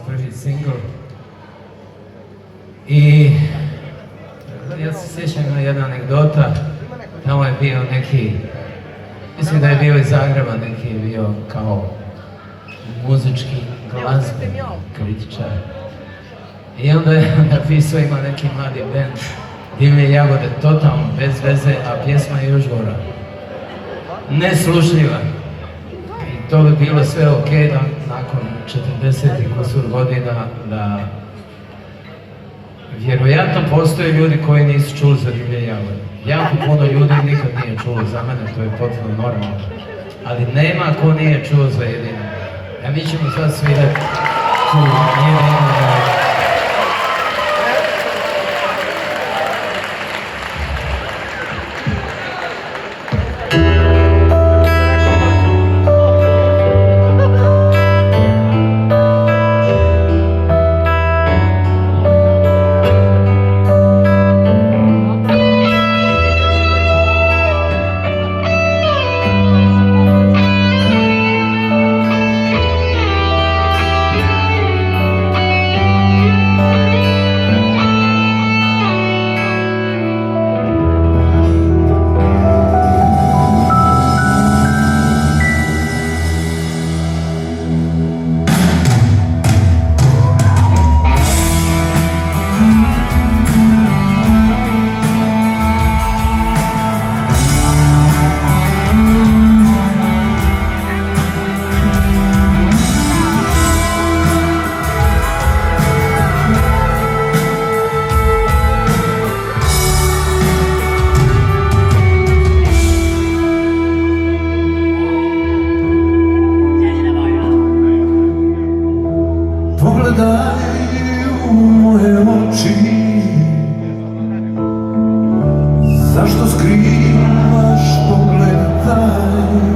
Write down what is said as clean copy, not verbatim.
prvi singl. I ja se sjećam na jedna anegdota, tamo je bio neki, mislim da je bio iz Zagreba, neki je bio kao muzički glazbeni kritičar. I onda je napisao, ima neki mladi band, Divlje jagode, totalno bez veze, a pjesma je još gora. Neslušljiva. I to bi bilo sve ok da nakon 40 kusur godina da vjerojatno postoje ljudi koji nisu čuli za Divlje jagode. Jako puno ljudi nikad nije čulo za mene, to je potpuno normalno. Ali nema ko nije čuo za Jedinu. A mi ćemo sad svirati tu Jedinu. Pogledaj u moje oči, zašto skrivaš pogled taj?